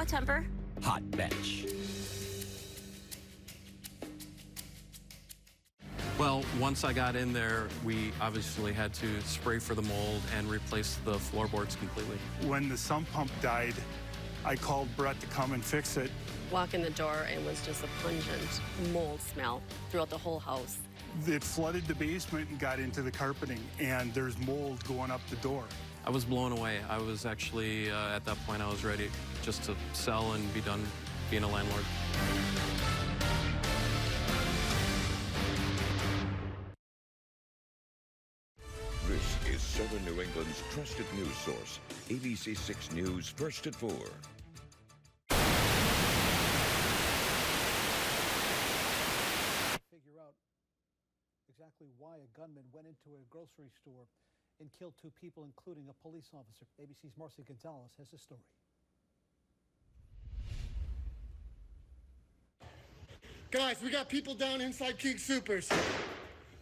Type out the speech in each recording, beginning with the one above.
Hot temper. Hot bench. Well, once I got in there, we obviously had to spray for the mold and replace the floorboards completely. When the sump pump died, I called Brett to come and fix it. Walk in the door and it was just a pungent mold smell throughout the whole house. It flooded the basement and got into the carpeting, and there's mold going up the door. I was blown away. I was actually, at that point, I was ready just to sell and be done being a landlord. This is Southern New England's trusted news source, ABC 6 News, first at 4. Figure out exactly why a gunman went into a grocery store and killed 2 people, including a police officer. ABC's Marcy Gonzalez has a story. Guys, we got people down inside King Soopers.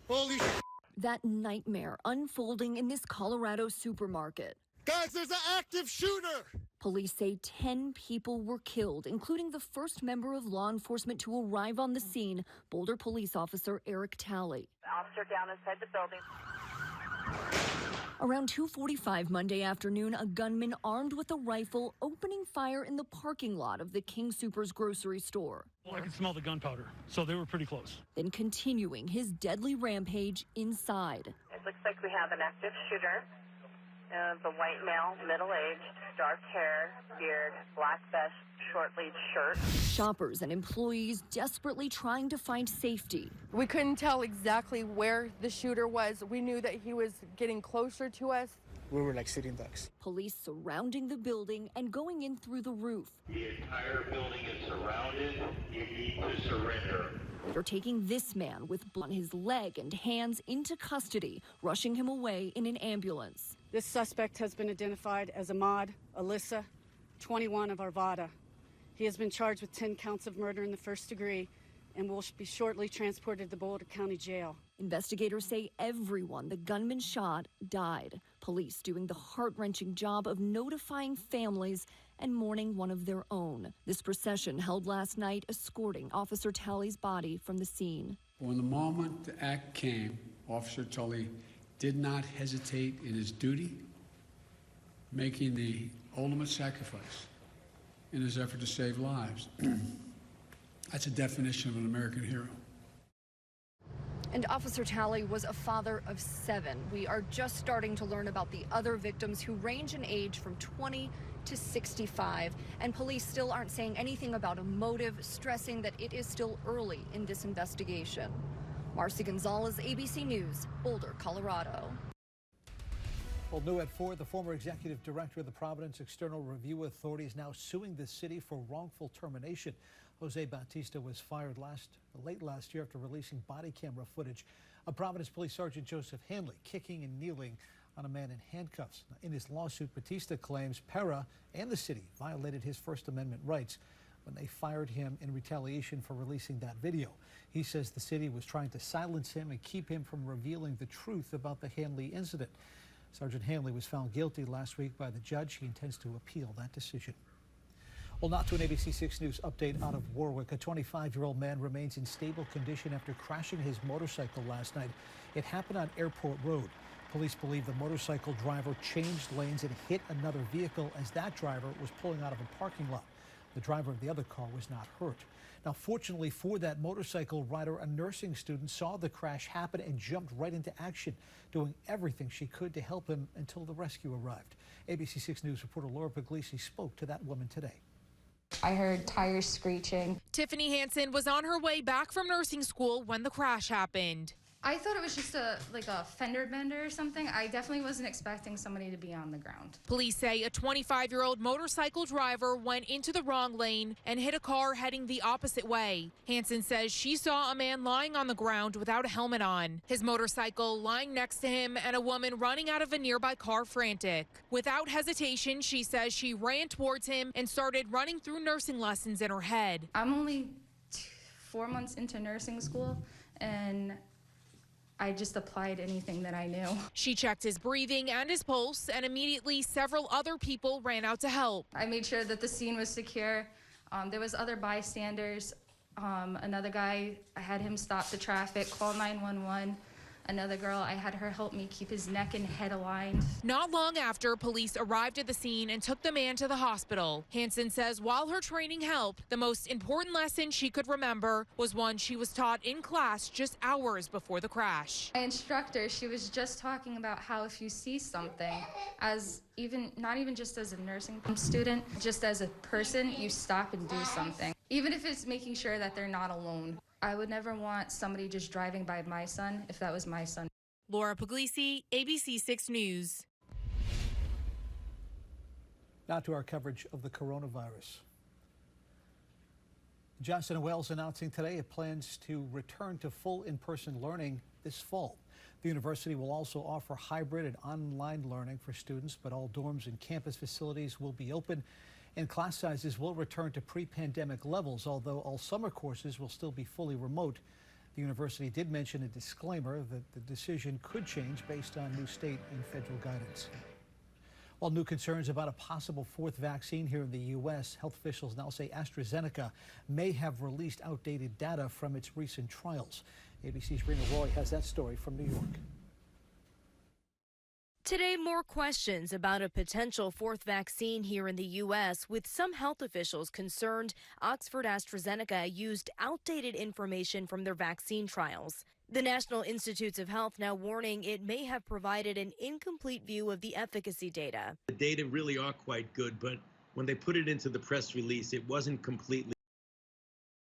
Holy shit. That nightmare unfolding in this Colorado supermarket. Guys, there's an active shooter! Police say 10 people were killed, including the first member of law enforcement to arrive on the scene, Boulder police officer Eric Talley. Officer down inside the building. Around 2:45 Monday afternoon, a gunman armed with a rifle opening fire in the parking lot of the King Soopers grocery store. I could smell the gunpowder, so they were pretty close. Then continuing his deadly rampage inside. It looks like we have an active shooter. The white male, middle-aged, dark hair, beard, black vest, short-sleeved shirt. Shoppers and employees desperately trying to find safety. We couldn't tell exactly where the shooter was. We knew that he was getting closer to us. We were like sitting ducks. Police surrounding the building and going in through the roof. The entire building is surrounded. You need to surrender. They're taking this man with blood on his leg and hands into custody, rushing him away in an ambulance. This suspect has been identified as Ahmad Alyssa, 21 of Arvada. He has been charged with 10 counts of murder in the first degree and will be shortly transported to the Boulder County Jail. Investigators say everyone the gunman shot died. Police doing the heart-wrenching job of notifying families and mourning one of their own. This procession held last night, escorting Officer Talley's body from the scene. When the moment the act came, Officer Tully did not hesitate in his duty, making the ultimate sacrifice in his effort to save lives. That's a definition of an American hero. And Officer Talley was a father of 7. We are just starting to learn about the other victims, who range in age from 20 to 65. And police still aren't saying anything about a motive, stressing that it is still early in this investigation. Marcy Gonzalez, ABC News, Boulder, Colorado. Well, new at 4, the former executive director of the Providence External Review Authority is now suing the city for wrongful termination. Jose Bautista was fired late last year after releasing body camera footage of Providence Police Sergeant Joseph Hanley kicking and kneeling on a man in handcuffs. Now, in his lawsuit, Bautista claims Pera and the city violated his First Amendment rights when they fired him in retaliation for releasing that video. He says the city was trying to silence him and keep him from revealing the truth about the Hanley incident. Sergeant Hanley was found guilty last week by the judge. He intends to appeal that decision. Well, not to an ABC 6 News update out of Warwick. A 25-year-old man remains in stable condition after crashing his motorcycle last night. It happened on Airport Road. Police believe the motorcycle driver changed lanes and hit another vehicle as that driver was pulling out of a parking lot. The driver of the other car was not hurt. Now, fortunately for that motorcycle rider, a nursing student saw the crash happen and jumped right into action, doing everything she could to help him until the rescue arrived. ABC 6 News reporter Laura Puglisi spoke to that woman today. I heard tires screeching. Tiffany Hansen was on her way back from nursing school when the crash happened. I thought it was just a fender bender or something. I definitely wasn't expecting somebody to be on the ground. Police say a 25-year-old motorcycle driver went into the wrong lane and hit a car heading the opposite way. Hansen says she saw a man lying on the ground without a helmet on, his motorcycle lying next to him, and a woman running out of a nearby car frantic. Without hesitation, she says she ran towards him and started running through nursing lessons in her head. I'm only 4 months into nursing school, and I just applied anything that I knew. She checked his breathing and his pulse, and immediately several other people ran out to help. I made sure that the scene was secure. There was other bystanders. Another guy, I had him stop the traffic, call 911. Another girl, I had her help me keep his neck and head aligned. Not long after, police arrived at the scene and took the man to the hospital. Hansen says while her training helped, the most important lesson she could remember was one she was taught in class just hours before the crash. My instructor, she was just talking about how if you see something, not even just as a nursing student, just as a person, you stop and do something. Even if it's making sure that they're not alone. I would never want somebody just driving by my son if that was my son. Laura Puglisi, ABC 6 News. Now to our coverage of the coronavirus. Johnson & Wales announcing today it plans to return to full in-person learning this fall. The university will also offer hybrid and online learning for students, but all dorms and campus facilities will be open, and class sizes will return to pre-pandemic levels, although all summer courses will still be fully remote. The university did mention a disclaimer that the decision could change based on new state and federal guidance. While new concerns about a possible fourth vaccine here in the U.S., health officials now say AstraZeneca may have released outdated data from its recent trials. ABC's Rena Roy has that story from New York. Today, more questions about a potential fourth vaccine here in the U.S., with some health officials concerned Oxford AstraZeneca used outdated information from their vaccine trials. The National Institutes of Health now warning it may have provided an incomplete view of the efficacy data. The data really are quite good, but when they put it into the press release, it wasn't completely